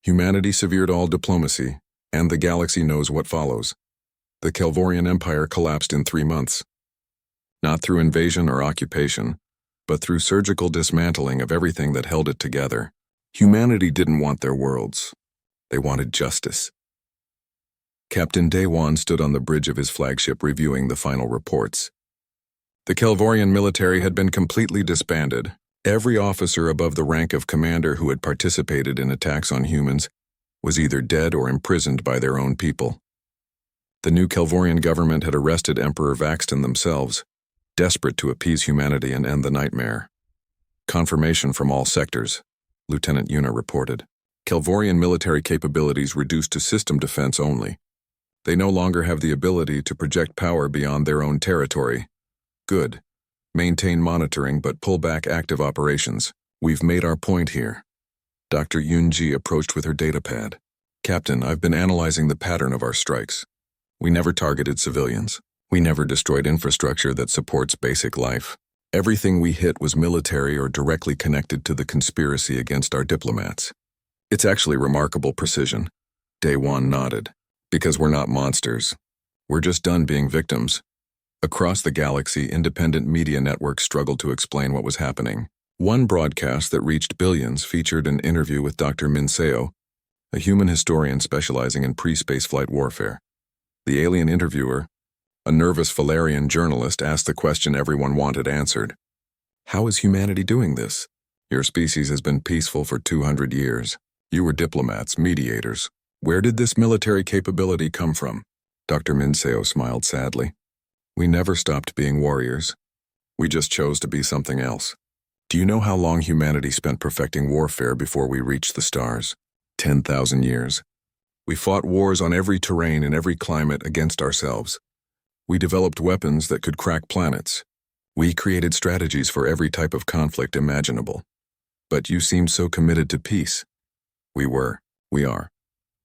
Humanity severed all diplomacy, and the galaxy knows what follows. The Kelvorian Empire collapsed in 3 months. Not through invasion or occupation, but through surgical dismantling of everything that held it together. Humanity didn't want their worlds. They wanted justice. Captain Daewon stood on the bridge of his flagship reviewing the final reports. The Kelvorian military had been completely disbanded. Every officer above the rank of commander who had participated in attacks on humans was either dead or imprisoned by their own people. The new Kelvorian government had arrested Emperor Vaxton themselves, desperate to appease humanity and end the nightmare. Confirmation from all sectors, Lieutenant Yuna reported. Kelvorian military capabilities reduced to system defense only. They no longer have the ability to project power beyond their own territory. Good. Maintain monitoring but pull back active operations. We've made our point here. Dr. Yunji approached with her datapad. Captain, I've been analyzing the pattern of our strikes. We never targeted civilians. We never destroyed infrastructure that supports basic life. Everything we hit was military or directly connected to the conspiracy against our diplomats. It's actually remarkable precision. Daewon nodded. Because we're not monsters. We're just done being victims. Across the galaxy, independent media networks struggled to explain what was happening. One broadcast that reached billions featured an interview with Dr. Minseo, a human historian specializing in pre-spaceflight warfare. The alien interviewer, a nervous Valerian journalist, asked the question everyone wanted answered. How is humanity doing this? Your species has been peaceful for 200 years. You were diplomats, mediators. Where did this military capability come from? Dr. Minseo smiled sadly. We never stopped being warriors. We just chose to be something else. Do you know how long humanity spent perfecting warfare before we reached the stars? 10,000 years. We fought wars on every terrain and every climate against ourselves. We developed weapons that could crack planets. We created strategies for every type of conflict imaginable. But you seemed so committed to peace. We are.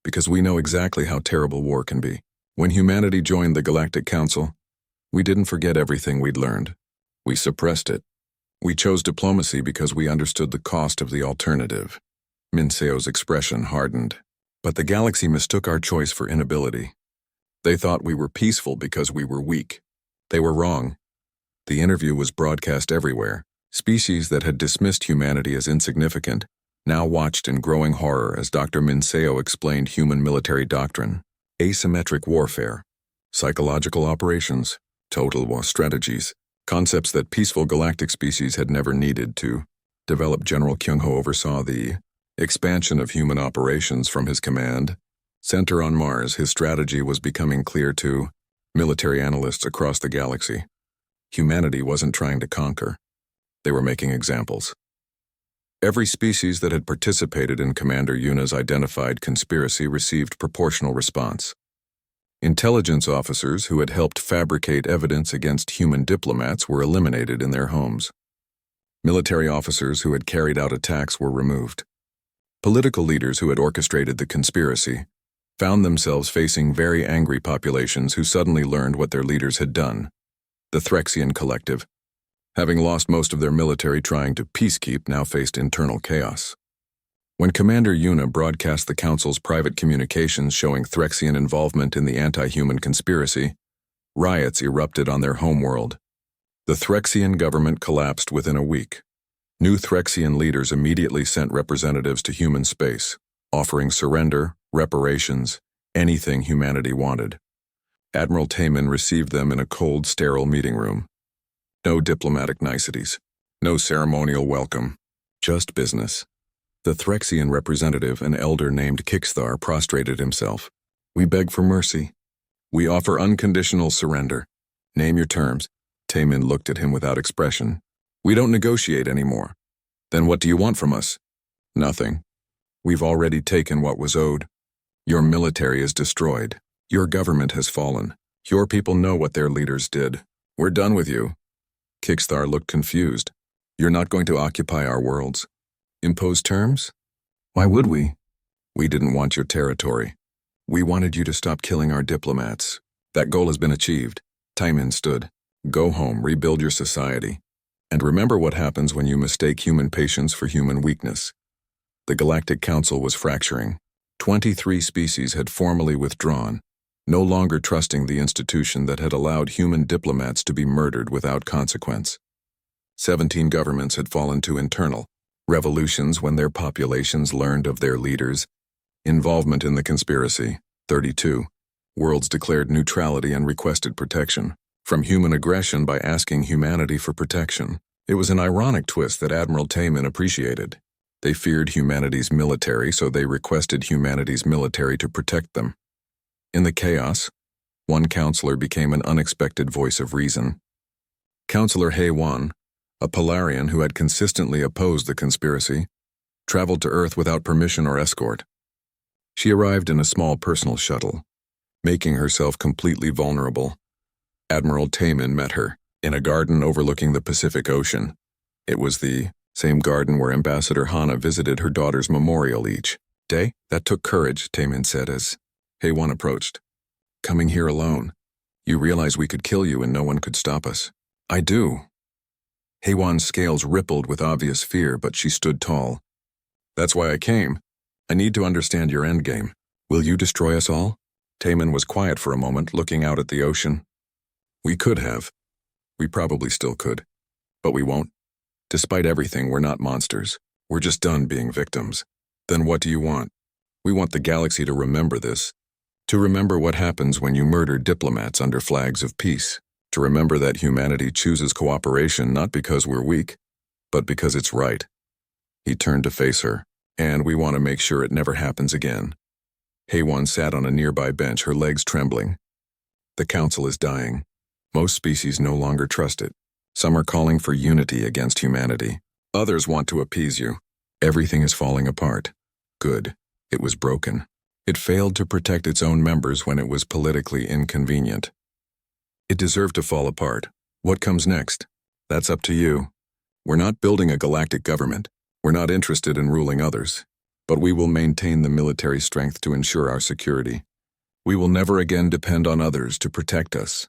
Because we know exactly how terrible war can be. When humanity joined the Galactic Council, we didn't forget everything we'd learned. We suppressed it. We chose diplomacy because we understood the cost of the alternative. Minseo's expression hardened. But the galaxy mistook our choice for inability. They thought we were peaceful because we were weak. They were wrong. The interview was broadcast everywhere. Species that had dismissed humanity as insignificant now watched in growing horror as Dr. Minseo explained human military doctrine, asymmetric warfare, psychological operations, total war strategies, concepts that peaceful galactic species had never needed to develop. General Kyung-ho oversaw the expansion of human operations from his command center on Mars. His strategy was becoming clear to military analysts across the galaxy. Humanity wasn't trying to conquer. They were making examples. Every species that had participated in Commander Yuna's identified conspiracy received proportional response. Intelligence officers who had helped fabricate evidence against human diplomats were eliminated in their homes. Military officers who had carried out attacks were removed. Political leaders who had orchestrated the conspiracy found themselves facing very angry populations who suddenly learned what their leaders had done. The Threxian collective, having lost most of their military trying to peacekeep, now faced internal chaos. When Commander Yuna broadcast the Council's private communications showing Threxian involvement in the anti-human conspiracy, riots erupted on their homeworld. The Threxian government collapsed within a week. New Threxian leaders immediately sent representatives to human space, offering surrender, reparations, anything humanity wanted. Admiral Taemin received them in a cold, sterile meeting room. No diplomatic niceties, no ceremonial welcome, just business. The Threxian representative, an elder named Kixthar, prostrated himself. We beg for mercy. We offer unconditional surrender. Name your terms. Taemin looked at him without expression. We don't negotiate anymore. Then what do you want from us? Nothing. We've already taken what was owed. Your military is destroyed. Your government has fallen. Your people know what their leaders did. We're done with you. Kixthar looked confused. You're not going to occupy our worlds. Impose terms? Why would we? We didn't want your territory. We wanted you to stop killing our diplomats. That goal has been achieved. Taemin stood. Go home, rebuild your society. And remember what happens when you mistake human patience for human weakness. The Galactic Council was fracturing. 23 species had formally withdrawn, no longer trusting the institution that had allowed human diplomats to be murdered without consequence. 17 governments had fallen to internal revolutions when their populations learned of their leaders' involvement in the conspiracy. 32 worlds declared neutrality and requested protection from human aggression by asking humanity for protection. It was an ironic twist that Admiral Taman appreciated. They feared humanity's military, so they requested humanity's military to protect them. In the chaos, one counselor became an unexpected voice of reason. Counselor HFY, a Polarian who had consistently opposed the conspiracy, traveled to Earth without permission or escort. She arrived in a small personal shuttle, making herself completely vulnerable. Admiral Taman met her in a garden overlooking the Pacific Ocean. It was the same garden where Ambassador Hana visited her daughter's memorial each day. That took courage, Taman said as HFY approached. Coming here alone. You realize we could kill you and no one could stop us. I do. HFY's scales rippled with obvious fear, but she stood tall. That's why I came. I need to understand your endgame. Will you destroy us all? Taman was quiet for a moment, looking out at the ocean. We could have. We probably still could. But we won't. Despite everything, we're not monsters. We're just done being victims. Then what do you want? We want the galaxy to remember this. To remember what happens when you murder diplomats under flags of peace. To remember that humanity chooses cooperation not because we're weak, but because it's right. He turned to face her, and we want to make sure it never happens again. HFY sat on a nearby bench, her legs trembling. The council is dying. Most species no longer trust it. Some are calling for unity against humanity. Others want to appease you. Everything is falling apart. Good. It was broken. It failed to protect its own members when it was politically inconvenient. It deserved to fall apart. What comes next? That's up to you. We're not building a galactic government. We're not interested in ruling others. But we will maintain the military strength to ensure our security. We will never again depend on others to protect us.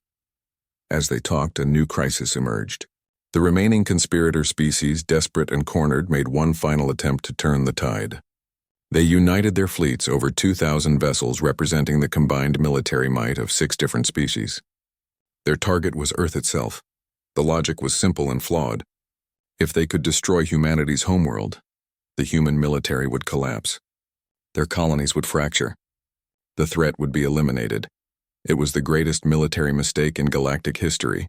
As they talked, a new crisis emerged. The remaining conspirator species, desperate and cornered, made one final attempt to turn the tide. They united their fleets, over 2,000 vessels representing the combined military might of 6 different species. Their target was Earth itself. The logic was simple and flawed. If they could destroy humanity's homeworld, the human military would collapse. Their colonies would fracture. The threat would be eliminated. It was the greatest military mistake in galactic history.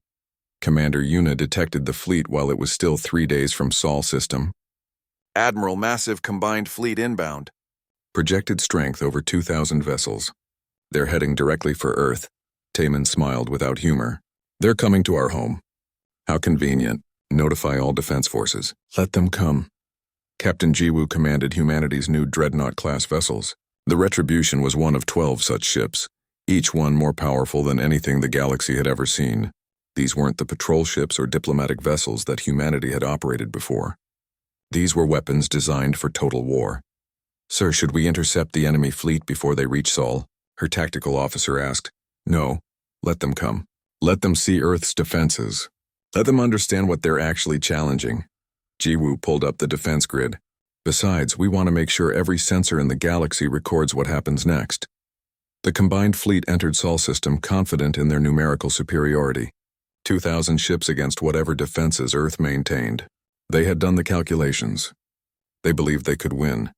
Commander Yuna detected the fleet while it was still 3 days from Sol system. Admiral, massive combined fleet inbound. Projected strength over 2,000 vessels. They're heading directly for Earth. Taman smiled without humor. They're coming to our home. How convenient. Notify all defense forces. Let them come. Captain Jiwoo commanded humanity's new Dreadnought-class vessels. The Retribution was one of 12 such ships, each one more powerful than anything the galaxy had ever seen. These weren't the patrol ships or diplomatic vessels that humanity had operated before. These were weapons designed for total war. Sir, should we intercept the enemy fleet before they reach Sol? Her tactical officer asked. No, let them come. Let them see Earth's defenses. Let them understand what they're actually challenging. Jiwoo pulled up the defense grid. Besides, we want to make sure every sensor in the galaxy records what happens next. The combined fleet entered Sol system confident in their numerical superiority. 2,000 ships against whatever defenses Earth maintained. They had done the calculations. They believed they could win.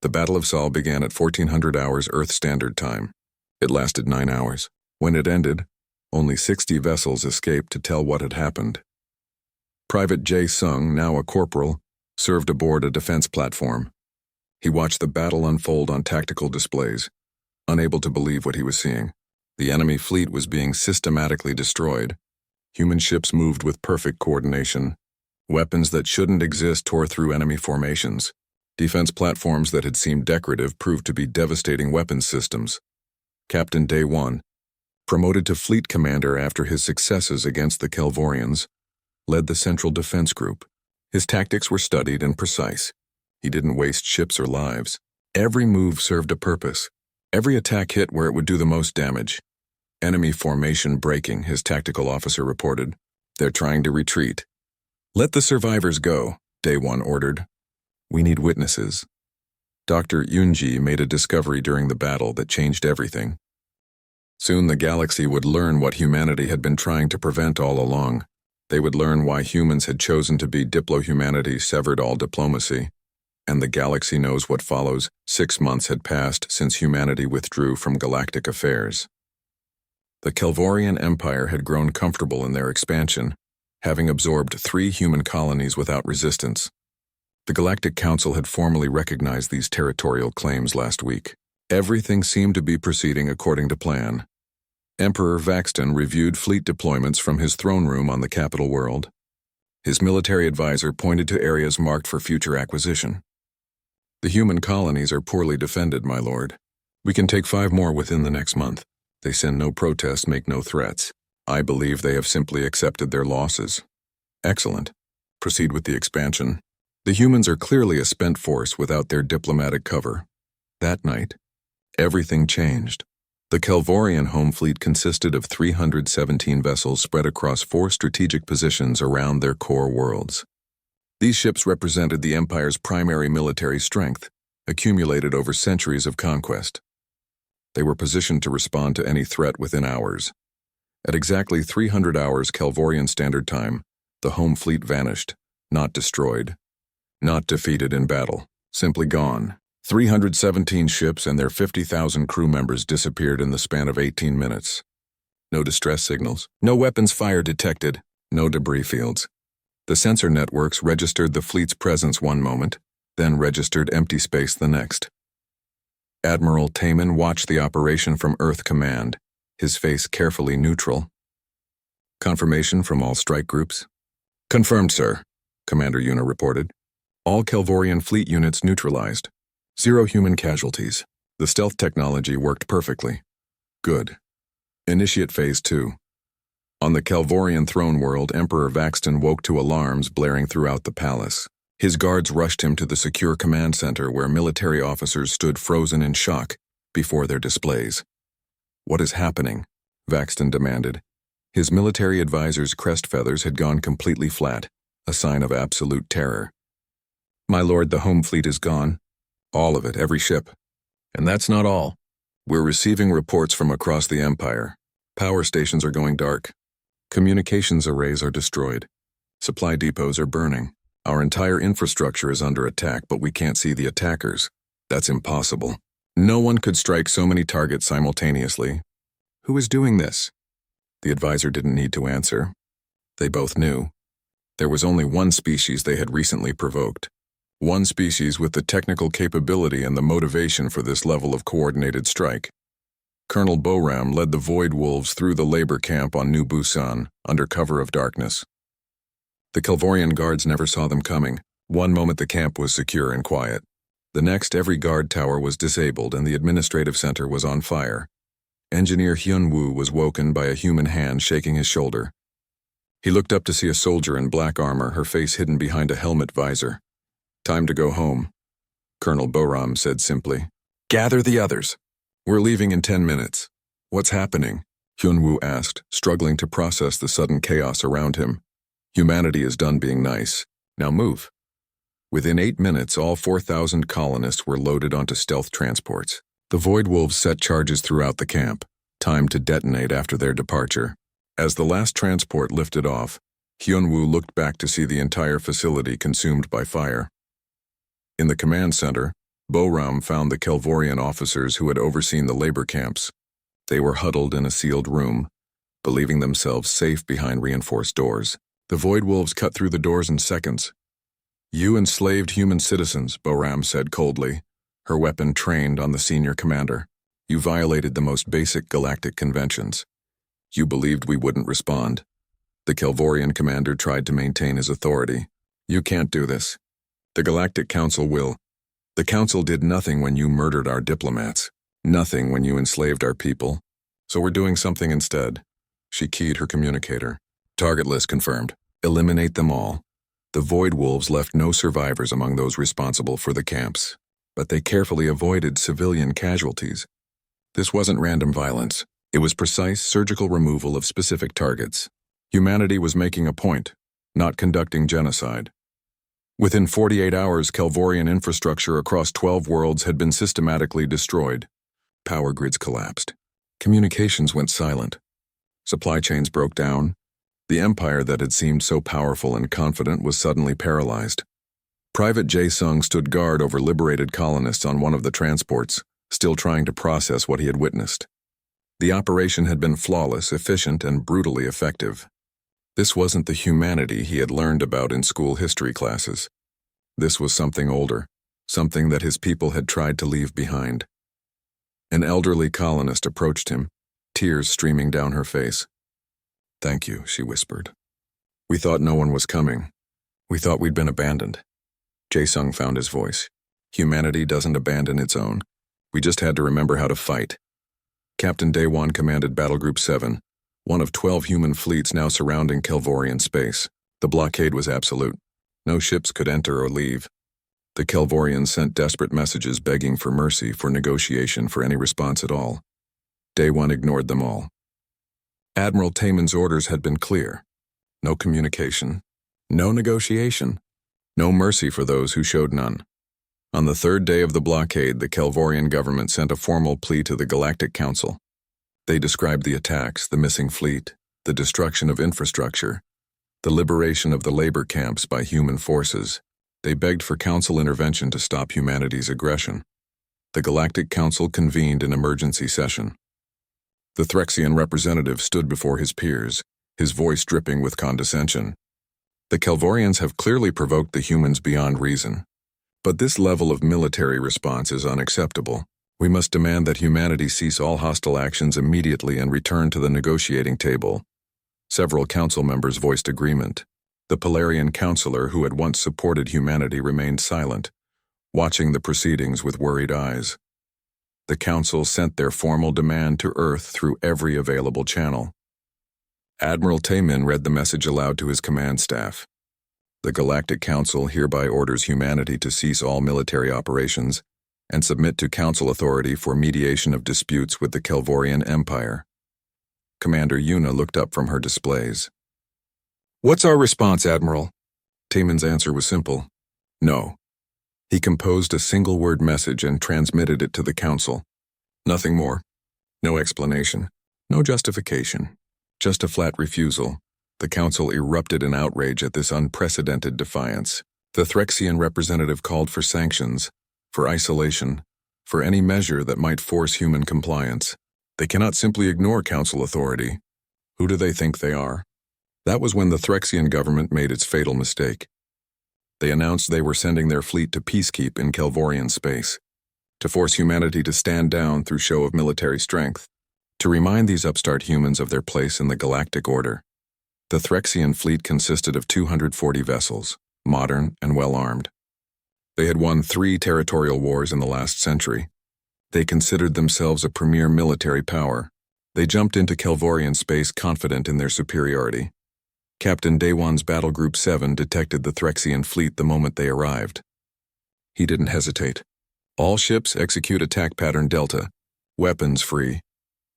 The Battle of Sol began at 1400 hours Earth Standard Time. It lasted 9 hours. When it ended, only 60 vessels escaped to tell what had happened. Private Jae Sung, now a corporal, served aboard a defense platform. He watched the battle unfold on tactical displays, unable to believe what he was seeing. The enemy fleet was being systematically destroyed. Human ships moved with perfect coordination. Weapons that shouldn't exist tore through enemy formations. Defense platforms that had seemed decorative proved to be devastating weapons systems. Captain Day 1, promoted to fleet commander after his successes against the Kelvorians, led the Central Defense Group. His tactics were studied and precise. He didn't waste ships or lives. Every move served a purpose. Every attack hit where it would do the most damage. Enemy formation breaking, his tactical officer reported. They're trying to retreat. Let the survivors go, Day 1 ordered. We need witnesses. Dr. Yunji made a discovery during the battle that changed everything. Soon the galaxy would learn what humanity had been trying to prevent all along. They would learn why humans had chosen to be diplo-humanity severed all diplomacy. And the galaxy knows what follows. 6 months had passed since humanity withdrew from galactic affairs. The Kelvorian Empire had grown comfortable in their expansion, having absorbed 3 human colonies without resistance. The Galactic Council had formally recognized these territorial claims last week. Everything seemed to be proceeding according to plan. Emperor Vaxton reviewed fleet deployments from his throne room on the capital world. His military advisor pointed to areas marked for future acquisition. The human colonies are poorly defended, my lord. We can take 5 more within the next month. They send no protests, make no threats. I believe they have simply accepted their losses. Excellent. Proceed with the expansion. The humans are clearly a spent force without their diplomatic cover. That night, everything changed. The Kelvorian home fleet consisted of 317 vessels spread across 4 strategic positions around their core worlds. These ships represented the Empire's primary military strength, accumulated over centuries of conquest. They were positioned to respond to any threat within hours. At exactly 300 hours Kelvorian Standard Time, the home fleet vanished, not destroyed, not defeated in battle, simply gone. 317 ships and their 50,000 crew members disappeared in the span of 18 minutes. No distress signals, no weapons fire detected, no debris fields. The sensor networks registered the fleet's presence one moment, then registered empty space the next. Admiral Taman watched the operation from Earth Command, his face carefully neutral. Confirmation from all strike groups? Confirmed, sir, Commander Yuna reported. All Kelvorian fleet units neutralized. 0 human casualties. The stealth technology worked perfectly. Good. Initiate Phase 2. On the Kelvorian throne world, Emperor Vaxton woke to alarms blaring throughout the palace. His guards rushed him to the secure command center where military officers stood frozen in shock before their displays. What is happening? Vaxton demanded. His military advisor's crest feathers had gone completely flat, a sign of absolute terror. My lord, the home fleet is gone. All of it, every ship. And that's not all. We're receiving reports from across the Empire. Power stations are going dark. Communications arrays are destroyed. Supply depots are burning. Our entire infrastructure is under attack, but we can't see the attackers. That's impossible. No one could strike so many targets simultaneously. Who is doing this? The advisor didn't need to answer. They both knew. There was only one species they had recently provoked. One species with the technical capability and the motivation for this level of coordinated strike. Colonel Boram led the Void Wolves through the labor camp on New Busan, under cover of darkness. The Kelvorian guards never saw them coming. One moment the camp was secure and quiet. The next, every guard tower was disabled and the administrative center was on fire. Engineer Hyun-woo was woken by a human hand shaking his shoulder. He looked up to see a soldier in black armor, her face hidden behind a helmet visor. Time to go home, Colonel Boram said simply. Gather the others. We're leaving in 10 minutes. What's happening? Hyun-woo asked, struggling to process the sudden chaos around him. Humanity is done being nice. Now move. Within 8 minutes, all 4,000 colonists were loaded onto stealth transports. The Void Wolves set charges throughout the camp, timed to detonate after their departure. As the last transport lifted off, Hyun-woo looked back to see the entire facility consumed by fire. In the command center, Boram found the Kelvorian officers who had overseen the labor camps. They were huddled in a sealed room, believing themselves safe behind reinforced doors. The Void Wolves cut through the doors in seconds. You enslaved human citizens, Boram said coldly, her weapon trained on the senior commander. You violated the most basic galactic conventions. You believed we wouldn't respond. The Kelvorian commander tried to maintain his authority. You can't do this. The Galactic Council will. The Council did nothing when you murdered our diplomats. Nothing when you enslaved our people. So we're doing something instead. She keyed her communicator. Target list confirmed. Eliminate them all. The Void Wolves left no survivors among those responsible for the camps, but they carefully avoided civilian casualties. This wasn't random violence. It was precise surgical removal of specific targets. Humanity was making a point, not conducting genocide. Within 48 hours, Kelvorian infrastructure across 12 worlds had been systematically destroyed. Power grids collapsed. Communications went silent. Supply chains broke down. The empire that had seemed so powerful and confident was suddenly paralyzed. Private Jae-sung stood guard over liberated colonists on one of the transports, still trying to process what he had witnessed. The operation had been flawless, efficient, and brutally effective. This wasn't the humanity he had learned about in school history classes. This was something older, something that his people had tried to leave behind. An elderly colonist approached him, tears streaming down her face. "Thank you," she whispered. "We thought no one was coming. We thought we'd been abandoned." Jae-sung found his voice. "Humanity doesn't abandon its own. We just had to remember how to fight." Captain Daewon commanded Battle Group 7, one of 12 human fleets now surrounding Kelvorian space. The blockade was absolute. No ships could enter or leave. The Kelvorians sent desperate messages begging for mercy, for negotiation, for any response at all. Daewon ignored them all. Admiral Taemin's orders had been clear. No communication, no negotiation, no mercy for those who showed none. On the third day of the blockade, the Kelvorian government sent a formal plea to the Galactic Council. They described the attacks, the missing fleet, the destruction of infrastructure, the liberation of the labor camps by human forces. They begged for council intervention to stop humanity's aggression. The Galactic Council convened an emergency session. The Threxian representative stood before his peers, his voice dripping with condescension. "The Kelvorians have clearly provoked the humans beyond reason. But this level of military response is unacceptable. We must demand that humanity cease all hostile actions immediately and return to the negotiating table." Several council members voiced agreement. The Polarian counselor who had once supported humanity remained silent, watching the proceedings with worried eyes. The council sent their formal demand to Earth through every available channel. Admiral Taemin read the message aloud to his command staff. "The Galactic Council hereby orders humanity to cease all military operations and submit to council authority for mediation of disputes with the Kelvorian Empire." Commander Yuna looked up from her displays. "What's our response, Admiral?" Taemin's answer was simple. "No." He composed a single-word message and transmitted it to the council. Nothing more. No explanation. No justification. Just a flat refusal. The council erupted in outrage at this unprecedented defiance. The Threxian representative called for sanctions, for isolation, for any measure that might force human compliance. They cannot simply ignore council authority. Who do they think they are? That was when the Threxian government made its fatal mistake. They announced they were sending their fleet to peacekeep in Kelvorian space, to force humanity to stand down through show of military strength, to remind these upstart humans of their place in the galactic order. The Threxian fleet consisted of 240 vessels, modern and well-armed. They had won 3 territorial wars in the last century. They considered themselves a premier military power. They jumped into Kelvorian space confident in their superiority. Captain Daewon's Battle Group 7 detected the Threxian fleet the moment they arrived. He didn't hesitate. "All ships execute attack pattern Delta. Weapons free."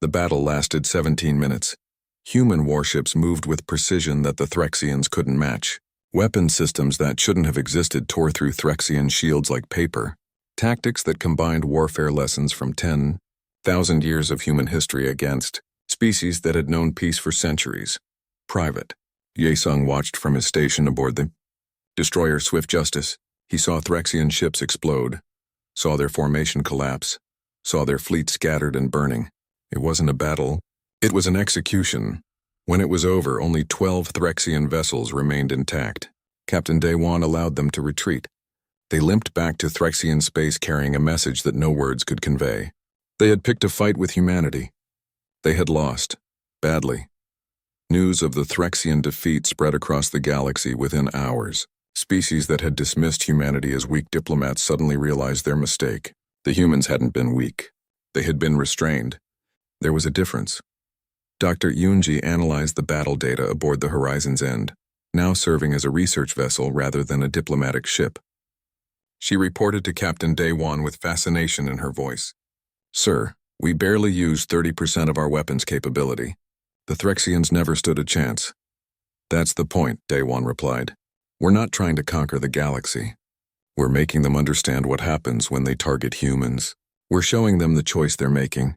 The battle lasted 17 minutes. Human warships moved with precision that the Threxians couldn't match. Weapon systems that shouldn't have existed tore through Threxian shields like paper. Tactics that combined warfare lessons from 10,000 years of human history against species that had known peace for centuries. Private Jae-sung watched from his station aboard the destroyer Swift Justice. He saw Threxian ships explode, saw their formation collapse, saw their fleet scattered and burning. It wasn't a battle. It was an execution. When it was over, only 12 Threxian vessels remained intact. Captain Daewon allowed them to retreat. They limped back to Threxian space carrying a message that no words could convey. They had picked a fight with humanity. They had lost, badly. News of the Threxian defeat spread across the galaxy within hours. Species that had dismissed humanity as weak diplomats suddenly realized their mistake. The humans hadn't been weak. They had been restrained. There was a difference. Dr. Yoonji analyzed the battle data aboard the Horizon's End, now serving as a research vessel rather than a diplomatic ship. She reported to Captain Daewon with fascination in her voice. "Sir, we barely used 30% of our weapons capability. The Threxians never stood a chance." "That's the point," Daewon replied. We're not trying to conquer the galaxy. We're making them understand what happens when they target humans. We're showing them the choice they're making.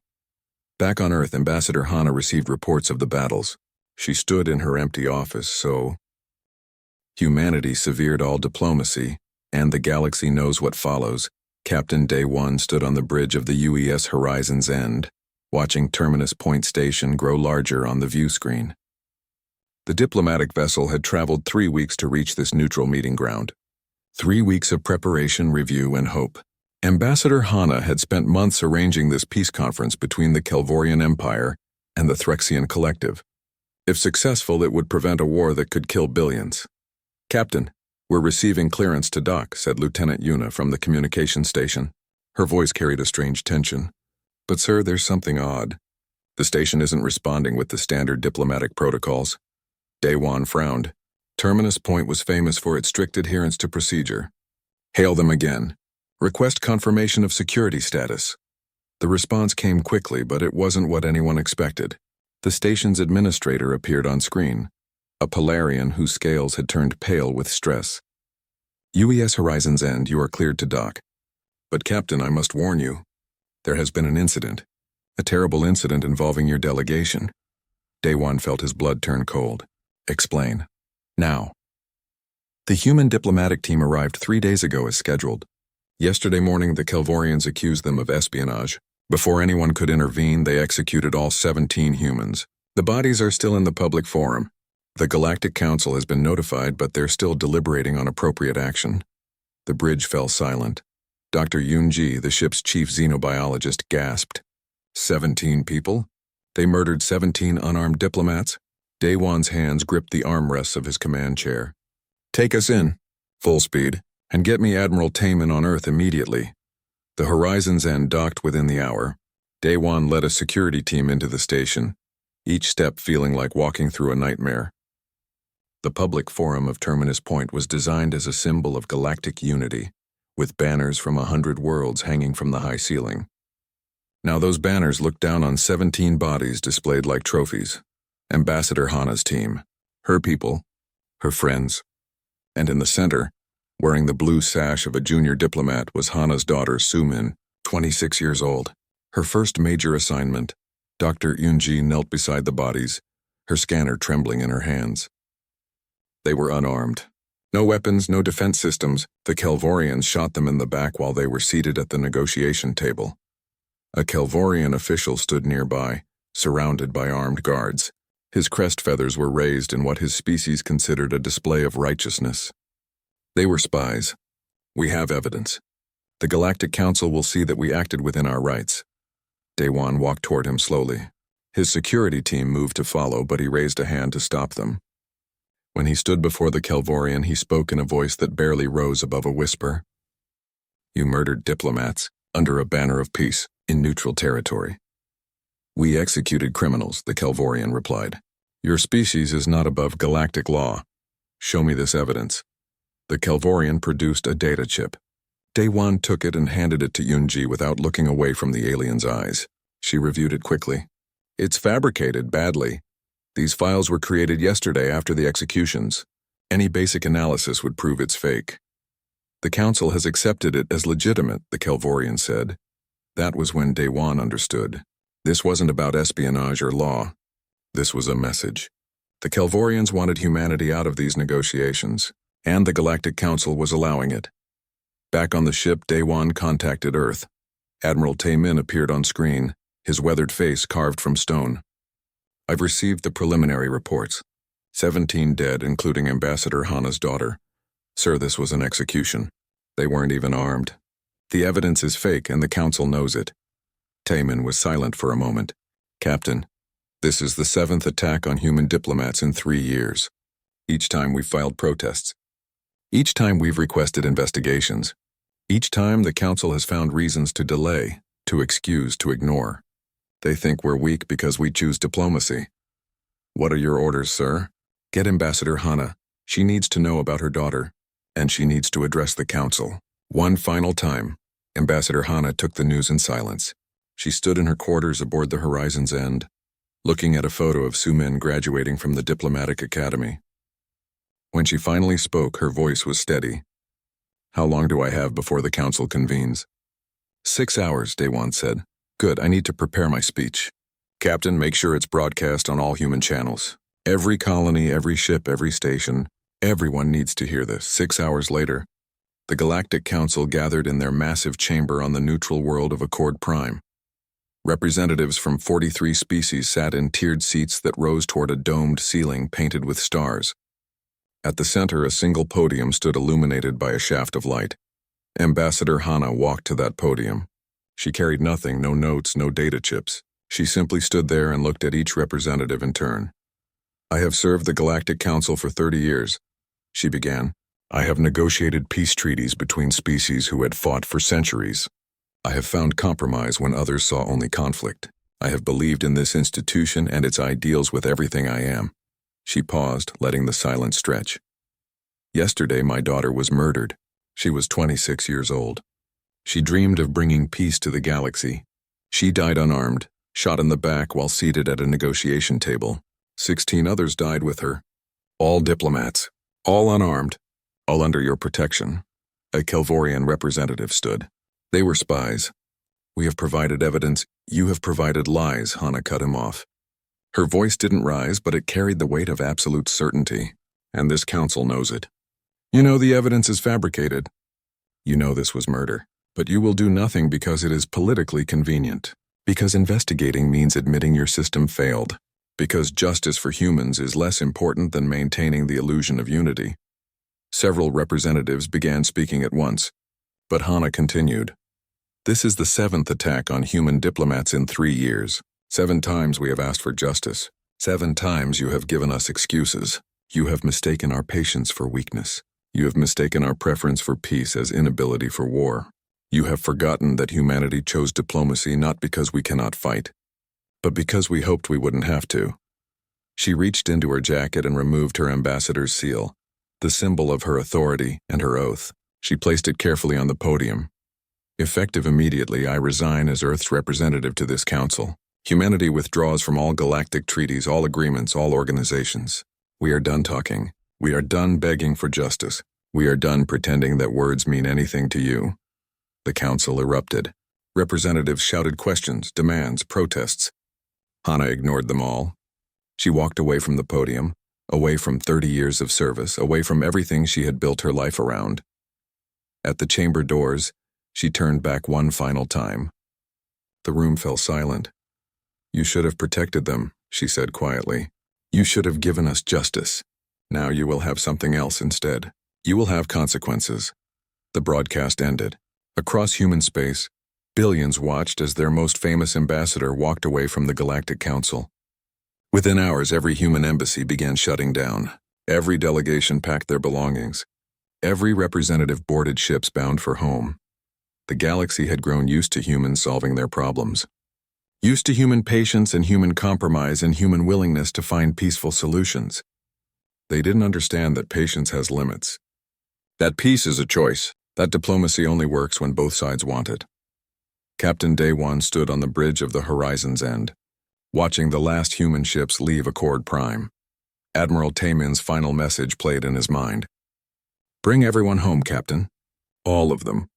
Back on Earth, Ambassador Hana received reports of the battles. She stood in her empty office, so humanity severed all diplomacy, and the galaxy knows what follows. Captain Day One stood on the bridge of the UES Horizon's End, watching Terminus Point Station grow larger on the view screen. The diplomatic vessel had traveled 3 weeks to reach this neutral meeting ground. 3 weeks of preparation, review, and hope. Ambassador Hana had spent months arranging this peace conference between the Kelvorian Empire and the Threxian Collective. If successful, it would prevent a war that could kill billions. "Captain, we're receiving clearance to dock," said Lieutenant Yuna from the communication station. Her voice carried a strange tension. "But sir, there's something odd. The station isn't responding with the standard diplomatic protocols." Daewon frowned. Terminus Point was famous for its strict adherence to procedure. "Hail them again. Request confirmation of security status." The response came quickly, but it wasn't what anyone expected. The station's administrator appeared on screen, a Polarian whose scales had turned pale with stress. "UES Horizon's End, you are cleared to dock. But Captain, I must warn you. There has been an incident. A terrible incident involving your delegation." Daewon felt his blood turn cold. "Explain. Now." "The human diplomatic team arrived 3 days ago as scheduled. Yesterday morning, the Kelvorians accused them of espionage. Before anyone could intervene, they executed all 17 humans. The bodies are still in the public forum. The Galactic Council has been notified, but they're still deliberating on appropriate action." The bridge fell silent. Dr. Yoon-ji, the ship's chief xenobiologist, gasped. 17 people? They murdered 17 unarmed diplomats? Daewon's hands gripped the armrests of his command chair. "Take us in, full speed, and get me Admiral Taemin on Earth immediately." The Horizon's End docked within the hour. Daewon led a security team into the station, each step feeling like walking through a nightmare. The public forum of Terminus Point was designed as a symbol of galactic unity, with banners from 100 worlds hanging from the high ceiling. Now those banners looked down on 17 bodies displayed like trophies. Ambassador Hana's team, her people, her friends. And in the center, wearing the blue sash of a junior diplomat, was Hana's daughter Sumin, 26 years old. Her first major assignment. Dr. Yoon-ji knelt beside the bodies, her scanner trembling in her hands. They were unarmed. No weapons, no defense systems. The Kelvorians shot them in the back while they were seated at the negotiation table. A Kelvorian official stood nearby, surrounded by armed guards. His crest feathers were raised in what his species considered a display of righteousness. They were spies. "We have evidence. The Galactic Council will see that we acted within our rights." Daewon walked toward him slowly. His security team moved to follow, but he raised a hand to stop them. When he stood before the Kelvorian, he spoke in a voice that barely rose above a whisper. "You murdered diplomats under a banner of peace in neutral territory." "We executed criminals," the Kelvorian replied. "Your species is not above galactic law. Show me this evidence." The Kelvorian produced a data chip. Daewon took it and handed it to Yoon-ji without looking away from the alien's eyes. She reviewed it quickly. "It's fabricated badly. These files were created yesterday after the executions. Any basic analysis would prove it's fake." "The Council has accepted it as legitimate," the Kelvorian said. That was when Daewon understood. This wasn't about espionage or law. This was a message. The Kelvorians wanted humanity out of these negotiations, and the Galactic Council was allowing it. Back on the ship, Daewon contacted Earth. Admiral Taemin appeared on screen, his weathered face carved from stone. "I've received the preliminary reports. 17 dead, including Ambassador Hana's daughter. Sir, this was an execution. They weren't even armed. The evidence is fake, and the Council knows it." Taemin was silent for a moment. "Captain, this is the 7th attack on human diplomats in 3 years. Each time we've filed protests. Each time we've requested investigations. Each time the Council has found reasons to delay, to excuse, to ignore. They think we're weak because we choose diplomacy." "What are your orders, sir?" "Get Ambassador Hana. She needs to know about her daughter, and she needs to address the Council." One final time, Ambassador Hana took the news in silence. She stood in her quarters aboard the Horizon's End, looking at a photo of Sumin graduating from the Diplomatic Academy. When she finally spoke, her voice was steady. "How long do I have before the council convenes?" 6 hours, Daewon said. "Good, I need to prepare my speech. Captain, make sure it's broadcast on all human channels. Every colony, every ship, every station. Everyone needs to hear this." 6 hours later, the Galactic Council gathered in their massive chamber on the neutral world of Accord Prime. Representatives from 43 species sat in tiered seats that rose toward a domed ceiling painted with stars. At the center, a single podium stood illuminated by a shaft of light. Ambassador Hana walked to that podium. She carried nothing, no notes, no data chips. She simply stood there and looked at each representative in turn. "I have served the Galactic Council for 30 years, she began. "I have negotiated peace treaties between species who had fought for centuries. I have found compromise when others saw only conflict. I have believed in this institution and its ideals with everything I am." She paused, letting the silence stretch. "Yesterday, my daughter was murdered. She was 26 years old. She dreamed of bringing peace to the galaxy. She died unarmed, shot in the back while seated at a negotiation table. 16 others died with her. All diplomats, all unarmed, all under your protection." A Kelvorian representative stood. "They were spies. We have provided evidence. You have provided lies," Hana cut him off. Her voice didn't rise, but it carried the weight of absolute certainty, and this council knows it. "You know the evidence is fabricated. You know this was murder, but you will do nothing because it is politically convenient. Because investigating means admitting your system failed. Because justice for humans is less important than maintaining the illusion of unity." Several representatives began speaking at once, but Hana continued. "This is the 7th attack on human diplomats in 3 years. 7 times we have asked for justice. 7 times you have given us excuses. You have mistaken our patience for weakness. You have mistaken our preference for peace as inability for war. You have forgotten that humanity chose diplomacy not because we cannot fight, but because we hoped we wouldn't have to." She reached into her jacket and removed her ambassador's seal, the symbol of her authority and her oath. She placed it carefully on the podium. "Effective immediately, I resign as Earth's representative to this council. Humanity withdraws from all galactic treaties, all agreements, all organizations. We are done talking. We are done begging for justice. We are done pretending that words mean anything to you." The council erupted. Representatives shouted questions, demands, protests. Hana ignored them all. She walked away from the podium, away from 30 years of service, away from everything she had built her life around. At the chamber doors, she turned back one final time. The room fell silent. "You should have protected them," she said quietly. "You should have given us justice. Now you will have something else instead. You will have consequences." The broadcast ended. Across human space, billions watched as their most famous ambassador walked away from the Galactic Council. Within hours, every human embassy began shutting down. Every delegation packed their belongings. Every representative boarded ships bound for home. The galaxy had grown used to humans solving their problems. Used to human patience and human compromise and human willingness to find peaceful solutions. They didn't understand that patience has limits. That peace is a choice. That diplomacy only works when both sides want it. Captain Daewon stood on the bridge of the horizon's end, watching the last human ships leave Accord Prime. Admiral Taemin's final message played in his mind. "Bring everyone home, Captain. All of them.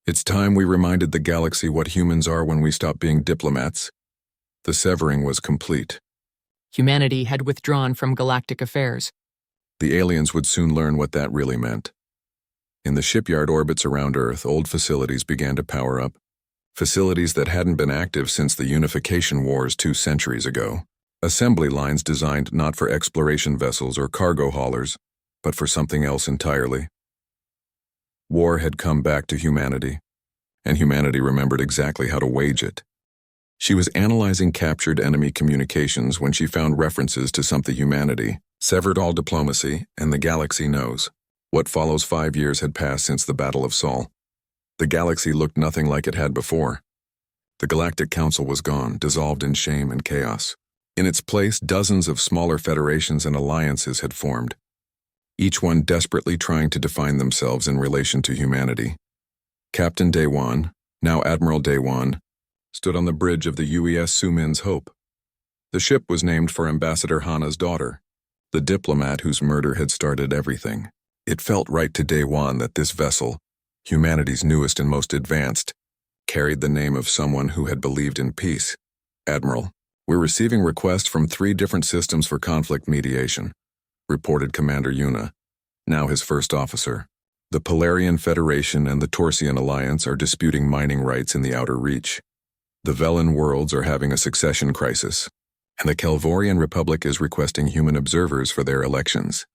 It's time we reminded the galaxy what humans are when we stop being diplomats." The severing was complete. Humanity had withdrawn from galactic affairs. The aliens would soon learn what that really meant. In the shipyard orbits around Earth, old facilities began to power up. Facilities that hadn't been active since the unification wars 2 centuries ago. Assembly lines designed not for exploration vessels or cargo haulers, but for something else entirely. War had come back to humanity, and humanity remembered exactly how to wage it. She was analyzing captured enemy communications when she found references to something humanity, severed all diplomacy, and the galaxy knows. What follows 5 years had passed since the Battle of Sol. The galaxy looked nothing like it had before. The Galactic Council was gone, dissolved in shame and chaos. In its place, dozens of smaller federations and alliances had formed, each one desperately trying to define themselves in relation to humanity. Captain Daewon, now Admiral Daewon, stood on the bridge of the UES Sumin's Hope. The ship was named for Ambassador Hana's daughter. the diplomat whose murder had started everything. It felt right to day one that this vessel, humanity's newest and most advanced, carried the name of someone who had believed in peace. "Admiral, we're receiving requests from 3 different systems for conflict mediation," reported Commander Yuna, now his first officer. "The Polarian Federation and the Torsian Alliance are disputing mining rights in the Outer Reach. The Velen worlds are having a succession crisis, and the Kelvorian Republic is requesting human observers for their elections."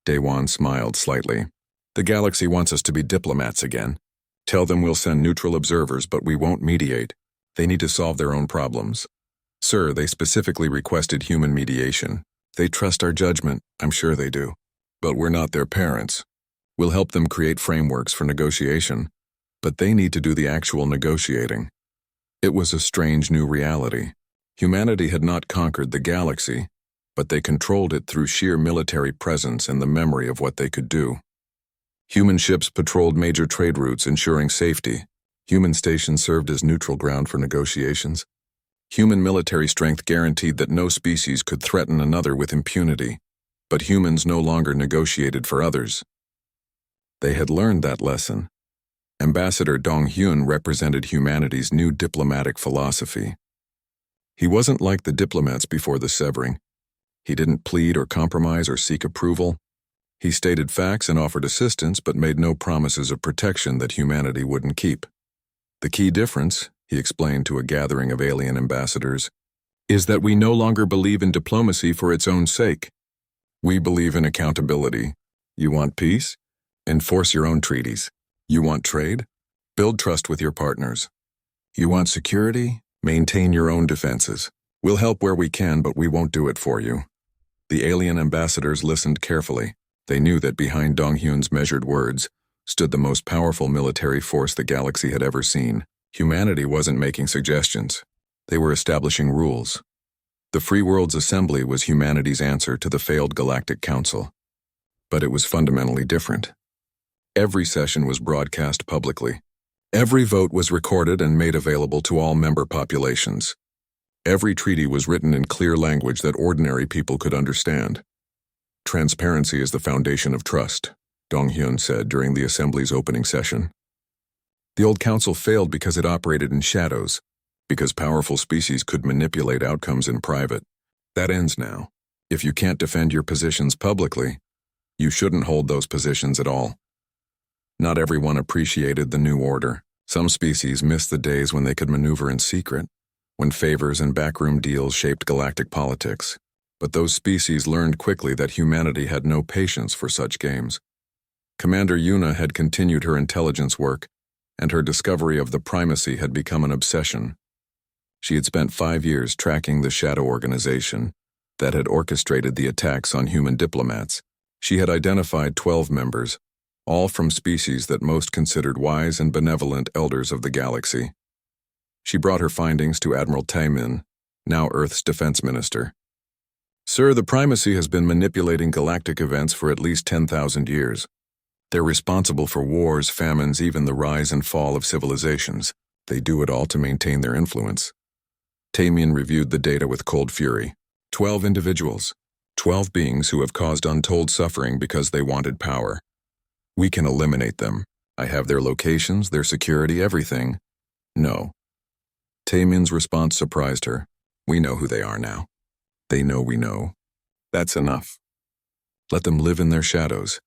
Daewon smiled slightly. "The galaxy wants us to be diplomats again. Tell them we'll send neutral observers, but we won't mediate. They need to solve their own problems." "Sir, they specifically requested human mediation. They trust our judgment, I'm sure they do. But we're not their parents. We'll help them create frameworks for negotiation, but they need to do the actual negotiating." It was a strange new reality. Humanity had not conquered the galaxy, but they controlled it through sheer military presence and the memory of what they could do. Human ships patrolled major trade routes, ensuring safety. Human stations served as neutral ground for negotiations. Human military strength guaranteed that no species could threaten another with impunity, but humans no longer negotiated for others. They had learned that lesson. Ambassador Dong-hyun represented humanity's new diplomatic philosophy. He wasn't like the diplomats before the severing. He didn't plead or compromise or seek approval. He stated facts and offered assistance, but made no promises of protection that humanity wouldn't keep. "The key difference," he explained to a gathering of alien ambassadors, "is that we no longer believe in diplomacy for its own sake. We believe in accountability. You want peace? Enforce your own treaties. You want trade? Build trust with your partners. You want security? Maintain your own defenses. We'll help where we can, but we won't do it for you." The alien ambassadors listened carefully. They knew that behind Dong-hyun's measured words stood the most powerful military force the galaxy had ever seen. Humanity wasn't making suggestions. They were establishing rules. The Free Worlds Assembly was humanity's answer to the failed Galactic Council. But it was fundamentally different. Every session was broadcast publicly. Every vote was recorded and made available to all member populations. Every treaty was written in clear language that ordinary people could understand. "Transparency is the foundation of trust," Dong-hyun said during the Assembly's opening session. The old council failed because it operated in shadows, because powerful species could manipulate outcomes in private. That ends now. If you can't defend your positions publicly, you shouldn't hold those positions at all. Not everyone appreciated the new order. Some species missed the days when they could maneuver in secret, when favors and backroom deals shaped galactic politics. But those species learned quickly that humanity had no patience for such games. Commander Yuna had continued her intelligence work, and her discovery of the primacy had become an obsession. She had spent 5 years tracking the shadow organization that had orchestrated the attacks on human diplomats. She had identified 12 members, all from species that most considered wise and benevolent elders of the galaxy. She brought her findings to Admiral Taemin, now Earth's defense minister. "Sir, the primacy has been manipulating galactic events for at least 10,000 years. They're responsible for wars, famines, even the rise and fall of civilizations. They do it all to maintain their influence." Taemin reviewed the data with cold fury. 12 individuals. 12 beings who have caused untold suffering because they wanted power. We can eliminate them. I have their locations, their security, everything. No. Taemin's response surprised her. We know who they are now. They know we know. That's enough. Let them live in their shadows,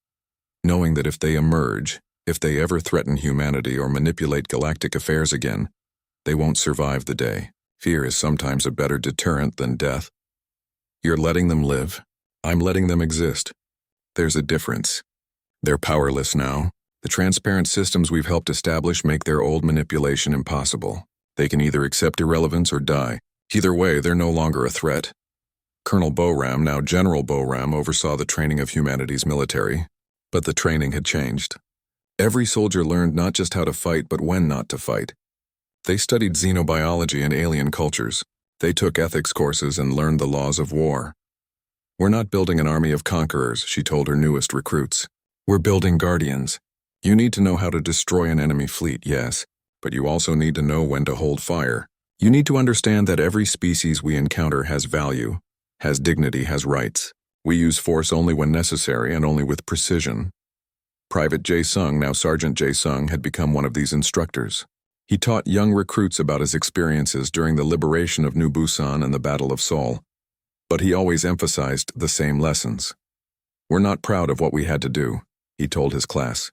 knowing that if they emerge, if they ever threaten humanity or manipulate galactic affairs again, they won't survive the day. Fear is sometimes a better deterrent than death. You're letting them live. I'm letting them exist. There's a difference. They're powerless now. The transparent systems we've helped establish make their old manipulation impossible. They can either accept irrelevance or die. Either way, they're no longer a threat. Colonel Boram, now General Boram, oversaw the training of humanity's military, but the training had changed. Every soldier learned not just how to fight, but when not to fight. They studied xenobiology and alien cultures. They took ethics courses and learned the laws of war. We're not building an army of conquerors, she told her newest recruits. We're building guardians. You need to know how to destroy an enemy fleet, yes, but you also need to know when to hold fire. You need to understand that every species we encounter has value, has dignity, has rights. We use force only when necessary and only with precision. Private Jae Sung, now Sergeant Jae Sung, had become one of these instructors. He taught young recruits about his experiences during the liberation of New Busan and the Battle of Seoul. But he always emphasized the same lessons. "We're not proud of what we had to do," he told his class.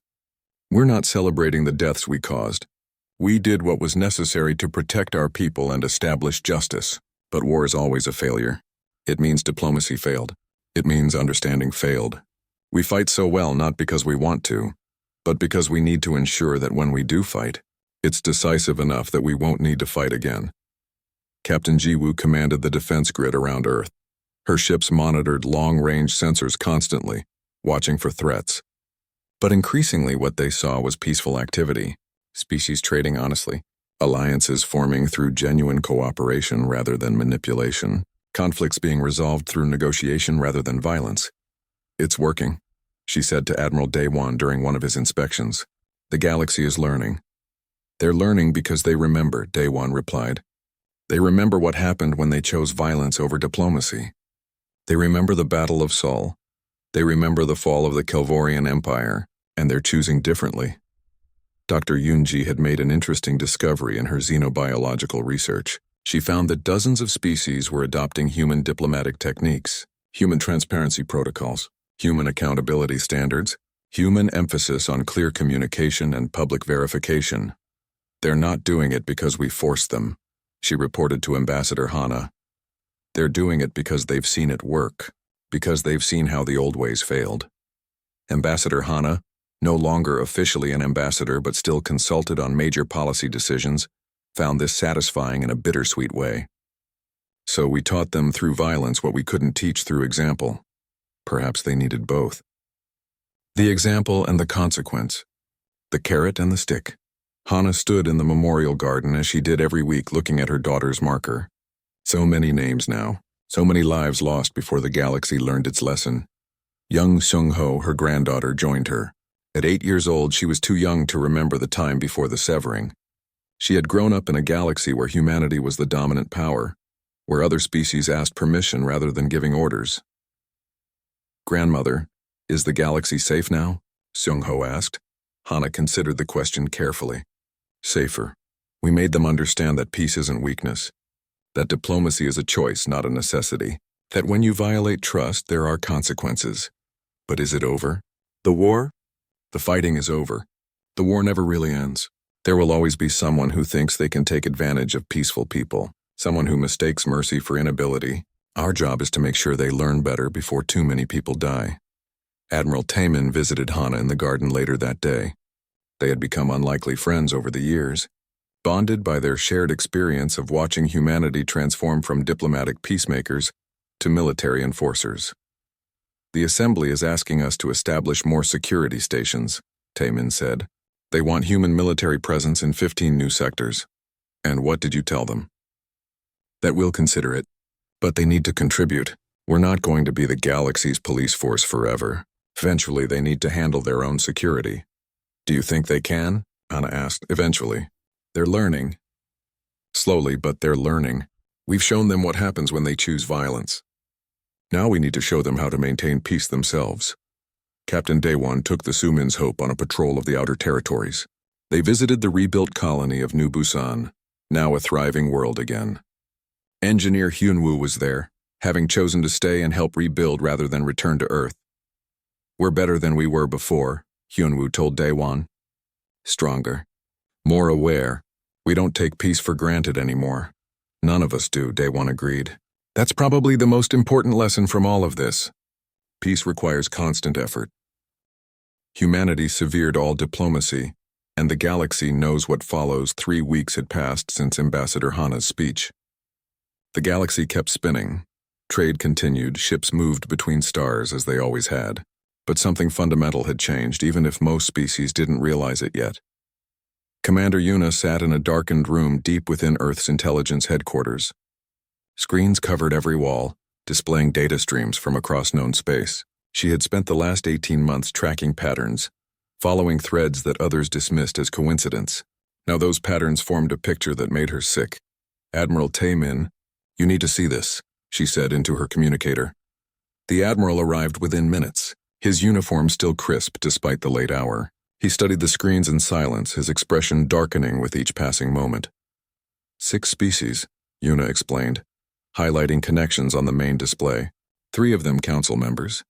"We're not celebrating the deaths we caused. We did what was necessary to protect our people and establish justice. But war is always a failure. It means diplomacy failed. It means understanding failed. We fight so well not because we want to, but because we need to ensure that when we do fight, it's decisive enough that we won't need to fight again." Captain Jiwoo commanded the defense grid around Earth. Her ships monitored long-range sensors constantly, watching for threats. But increasingly what they saw was peaceful activity, species trading honestly, alliances forming through genuine cooperation rather than manipulation, conflicts being resolved through negotiation rather than violence. "It's working," she said to Admiral Daewon during one of his inspections. "The galaxy is learning." "They're learning because they remember," Daewon replied. "They remember what happened when they chose violence over diplomacy. They remember the Battle of Seoul. They remember the fall of the Kelvorian Empire, and they're choosing differently." Dr. Yoonji had made an interesting discovery in her xenobiological research. She found that dozens of species were adopting human diplomatic techniques, human transparency protocols, human accountability standards, human emphasis on clear communication and public verification. "They're not doing it because we forced them," she reported to Ambassador Hana. "They're doing it because they've seen it work, because they've seen how the old ways failed." Ambassador Hana, no longer officially an ambassador but still consulted on major policy decisions, found this satisfying in a bittersweet way. "So we taught them through violence what we couldn't teach through example. Perhaps they needed both." The example and the consequence. The carrot and the stick. Hana stood in the memorial garden as she did every week, looking at her daughter's marker. So many names now, so many lives lost before the galaxy learned its lesson. Young Seung-ho, her granddaughter, joined her. At 8 years old, she was too young to remember the time before the severing. She had grown up in a galaxy where humanity was the dominant power, where other species asked permission rather than giving orders. "Grandmother, is the galaxy safe now?" Seung-ho asked. Hana considered the question carefully. "Safer. We made them understand that peace isn't weakness, that diplomacy is a choice, not a necessity, that when you violate trust, there are consequences. But is it over? The war? The fighting is over. The war never really ends. There will always be someone who thinks they can take advantage of peaceful people, someone who mistakes mercy for inability. Our job is to make sure they learn better before too many people die." Admiral Taemin visited Hana in the garden later that day. They had become unlikely friends over the years, bonded by their shared experience of watching humanity transform from diplomatic peacemakers to military enforcers. "The Assembly is asking us to establish more security stations," Taemin said. "They want human military presence in 15 new sectors." "And what did you tell them?" "That we'll consider it. But they need to contribute. We're not going to be the galaxy's police force forever. Eventually, they need to handle their own security." "Do you think they can?" Hana asked. "Eventually. They're learning. Slowly, but they're learning. We've shown them what happens when they choose violence. Now we need to show them how to maintain peace themselves." Captain Daewon took the Sumin's Hope on a patrol of the outer territories. They visited the rebuilt colony of New Busan, now a thriving world again. Engineer Hyunwoo was there, having chosen to stay and help rebuild rather than return to Earth. "We're better than we were before," Hyunwoo told Daewon. "Stronger. More aware. We don't take peace for granted anymore." "None of us do," Daewon agreed. "That's probably the most important lesson from all of this. Peace requires constant effort. Humanity severed all diplomacy, and the galaxy knows what follows. 3 weeks had passed since Ambassador Hana's speech. The galaxy kept spinning. Trade continued, ships moved between stars as they always had. But something fundamental had changed, even if most species didn't realize it yet. Commander Yuna sat in a darkened room deep within Earth's intelligence headquarters. Screens covered every wall, displaying data streams from across known space. She had spent the last 18 months tracking patterns, following threads that others dismissed as coincidence. Now those patterns formed a picture that made her sick. "Admiral Taemin, you need to see this," she said into her communicator. The admiral arrived within minutes, his uniform still crisp despite the late hour. He studied the screens in silence, his expression darkening with each passing moment. 6 species, Yuna explained, highlighting connections on the main display. 3 of them council members.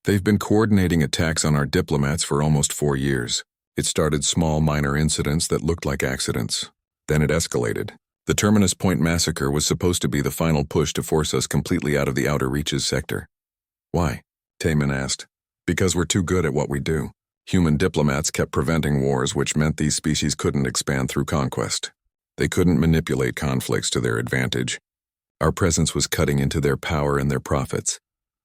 They've been coordinating attacks on our diplomats for almost 4 years. It started small, minor incidents that looked like accidents. Then it escalated. The Terminus Point massacre was supposed to be the final push to force us completely out of the Outer Reaches sector. Why? Taemin asked. Because we're too good at what we do. Human diplomats kept preventing wars, which meant these species couldn't expand through conquest. They couldn't manipulate conflicts to their advantage. Our presence was cutting into their power and their profits.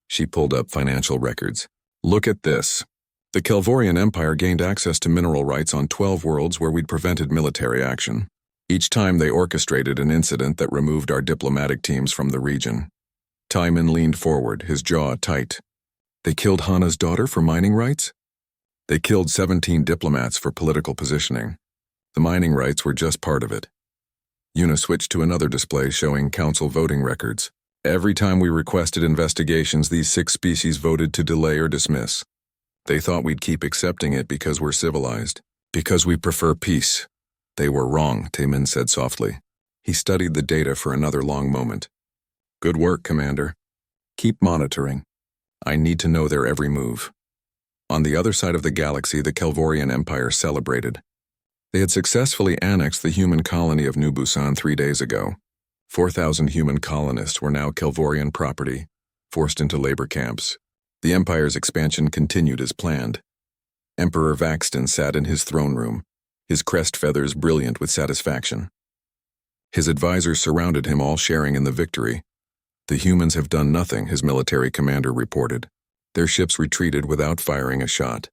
She pulled up financial records. Look at this. The Kelvorian Empire gained access to mineral rights on 12 worlds where we'd prevented military action. Each time they orchestrated an incident that removed our diplomatic teams from the region. Taemin leaned forward, his jaw tight. They killed Hana's daughter for mining rights? They killed 17 diplomats for political positioning. The mining rights were just part of it. Yuna switched to another display showing council voting records. Every time we requested investigations, these 6 species voted to delay or dismiss. They thought we'd keep accepting it because we're civilized, because we prefer peace. They were wrong, Taemin said softly. He studied the data for another long moment. Good work, Commander. Keep monitoring. I need to know their every move. On the other side of the galaxy, the Kelvorian Empire celebrated. They had successfully annexed the human colony of New Busan 3 days ago. 4,000 human colonists were now Kelvorian property, forced into labor camps. The Empire's expansion continued as planned. Emperor Vaxton sat in his throne room, his crest feathers brilliant with satisfaction. His advisors surrounded him, all sharing in the victory. The humans have done nothing, his military commander reported. Their ships retreated without firing a shot.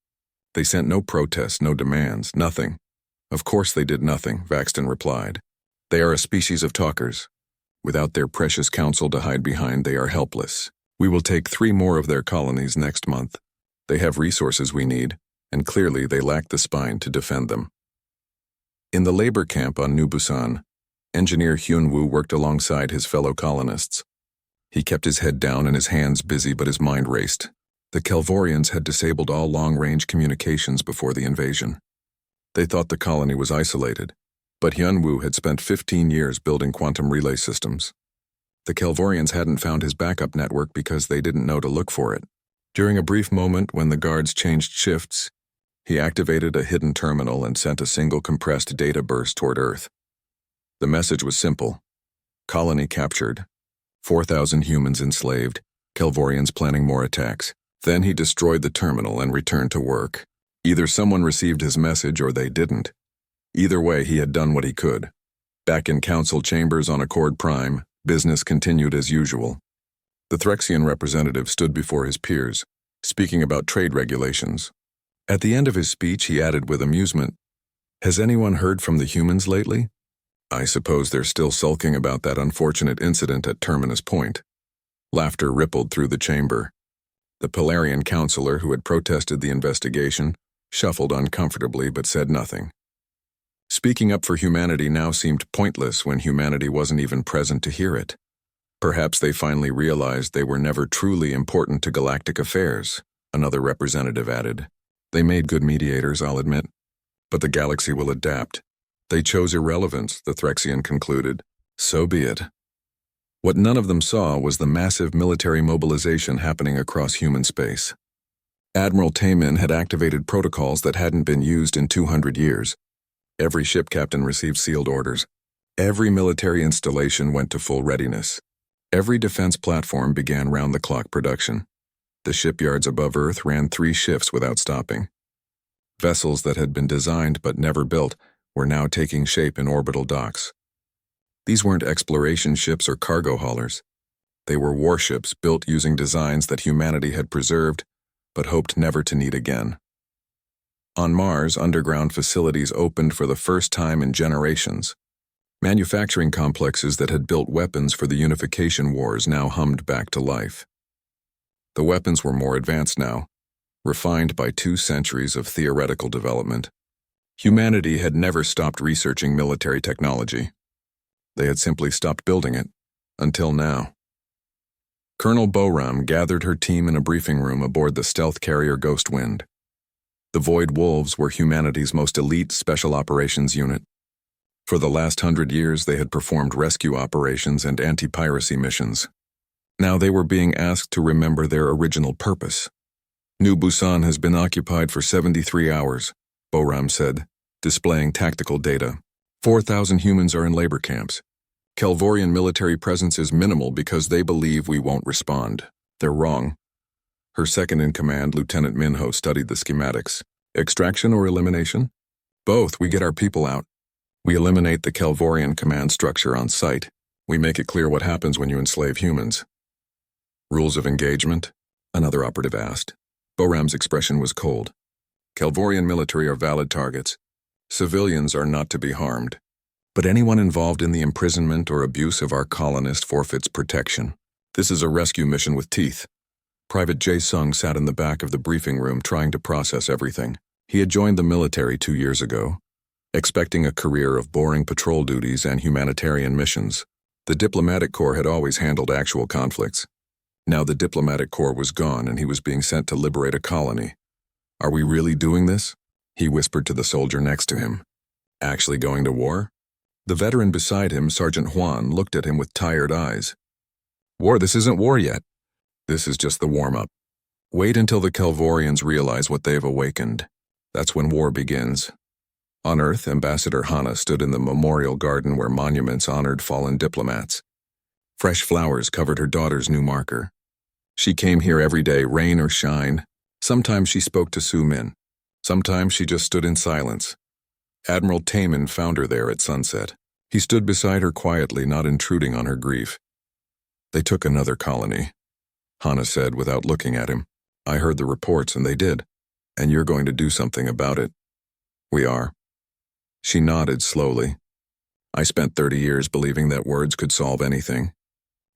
They sent no protests, no demands, nothing. Of course they did nothing, Vaxton replied. They are a species of talkers. Without their precious council to hide behind, they are helpless. We will take 3 more of their colonies next month. They have resources we need, and clearly they lack the spine to defend them. In the labor camp on New Busan, engineer Hyun-woo worked alongside his fellow colonists. He kept his head down and his hands busy, but his mind raced. The Kelvorians had disabled all long-range communications before the invasion. They thought the colony was isolated, but Hyun-woo had spent 15 years building quantum relay systems. The Kelvorians hadn't found his backup network because they didn't know to look for it. During a brief moment when the guards changed shifts, he activated a hidden terminal and sent a single compressed data burst toward Earth. The message was simple. Colony captured. 4,000 humans enslaved. Kelvorians planning more attacks. Then he destroyed the terminal and returned to work. Either someone received his message or they didn't. Either way, he had done what he could. Back in council chambers on Accord Prime, business continued as usual. The Threxian representative stood before his peers, speaking about trade regulations. At the end of his speech, he added with amusement, "Has anyone heard from the humans lately? I suppose they're still sulking about that unfortunate incident at Terminus Point." Laughter rippled through the chamber. The Polarian counselor who had protested the investigation shuffled uncomfortably but said nothing. Speaking up for humanity now seemed pointless when humanity wasn't even present to hear it. Perhaps they finally realized they were never truly important to galactic affairs, another representative added. They made good mediators, I'll admit. But the galaxy will adapt. They chose irrelevance, the Threxian concluded. So be it. What none of them saw was the massive military mobilization happening across human space. Admiral Taemin had activated protocols that hadn't been used in 200 years. Every ship captain received sealed orders. Every military installation went to full readiness. Every defense platform began round-the-clock production. The shipyards above Earth ran 3 shifts without stopping. Vessels that had been designed but never built were now taking shape in orbital docks. These weren't exploration ships or cargo haulers. They were warships built using designs that humanity had preserved but hoped never to need again. On Mars, underground facilities opened for the first time in generations. Manufacturing complexes that had built weapons for the unification wars now hummed back to life. The weapons were more advanced now, refined by 2 centuries of theoretical development. Humanity had never stopped researching military technology. They had simply stopped building it, until now. Colonel Boram gathered her team in a briefing room aboard the stealth carrier Ghost Wind. The Void Wolves were humanity's most elite special operations unit. For the last 100 years, they had performed rescue operations and anti-piracy missions. Now they were being asked to remember their original purpose. New Busan has been occupied for 73 hours, Boram said, displaying tactical data. 4,000 humans are in labor camps. Kelvorian military presence is minimal because they believe we won't respond. They're wrong. Her second-in-command, Lieutenant Minho, studied the schematics. Extraction or elimination? Both. We get our people out. We eliminate the Kelvorian command structure on site. We make it clear what happens when you enslave humans. Rules of engagement? Another operative asked. Boram's expression was cold. Kelvorian military are valid targets. Civilians are not to be harmed. But anyone involved in the imprisonment or abuse of our colonist forfeits protection. This is a rescue mission with teeth. Private Jae Sung sat in the back of the briefing room trying to process everything. He had joined the military 2 years ago, expecting a career of boring patrol duties and humanitarian missions. The diplomatic corps had always handled actual conflicts. Now the diplomatic corps was gone and he was being sent to liberate a colony. Are we really doing this? He whispered to the soldier next to him. Actually going to war? The veteran beside him, Sergeant Juan, looked at him with tired eyes. War? This isn't war yet. This is just the warm-up. Wait until the Kelvorians realize what they've awakened. That's when war begins. On Earth, Ambassador Hana stood in the memorial garden where monuments honored fallen diplomats. Fresh flowers covered her daughter's new marker. She came here every day, rain or shine. Sometimes she spoke to Su Min. Sometimes she just stood in silence. Admiral Taemin found her there at sunset. He stood beside her quietly, not intruding on her grief. They took another colony, Hana said without looking at him. I heard the reports and they did. And you're going to do something about it. We are. She nodded slowly. I spent 30 years believing that words could solve anything.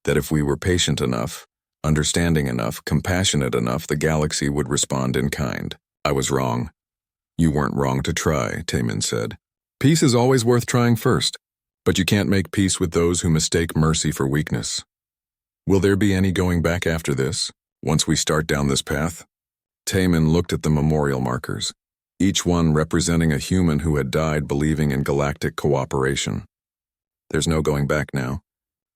That if we were patient enough, understanding enough, compassionate enough, the galaxy would respond in kind. I was wrong. You weren't wrong to try, Taemin said. Peace is always worth trying first, but you can't make peace with those who mistake mercy for weakness. Will there be any going back after this, once we start down this path? Taemin looked at the memorial markers, each one representing a human who had died believing in galactic cooperation. There's no going back now.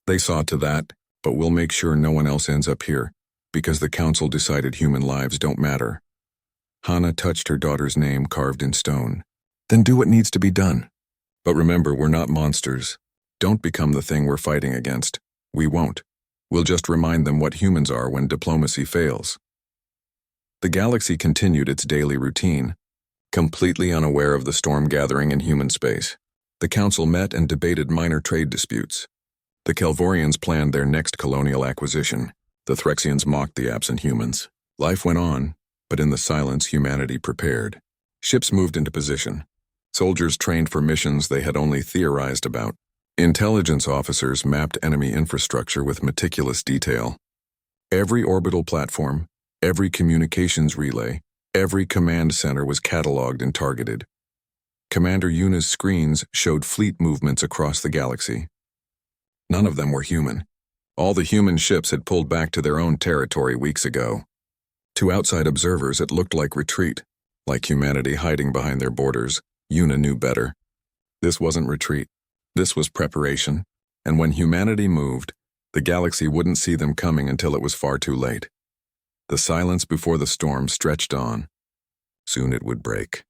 They saw to that, but we'll make sure no one else ends up here, because the Council decided human lives don't matter. Hana touched her daughter's name carved in stone. Then do what needs to be done. But remember, we're not monsters. Don't become the thing we're fighting against. We won't. We'll just remind them what humans are when diplomacy fails. The galaxy continued its daily routine, completely unaware of the storm gathering in human space. The Council met and debated minor trade disputes. The Kelvorians planned their next colonial acquisition. The Threxians mocked the absent humans. Life went on, but in the silence humanity prepared. Ships moved into position. Soldiers trained for missions they had only theorized about. Intelligence officers mapped enemy infrastructure with meticulous detail. Every orbital platform, every communications relay, every command center was cataloged and targeted. Commander Yuna's screens showed fleet movements across the galaxy. None of them were human. All the human ships had pulled back to their own territory weeks ago. To outside observers, it looked like retreat, like humanity hiding behind their borders. Yuna knew better. This wasn't retreat. This was preparation, and when humanity moved, the galaxy wouldn't see them coming until it was far too late. The silence before the storm stretched on. Soon it would break.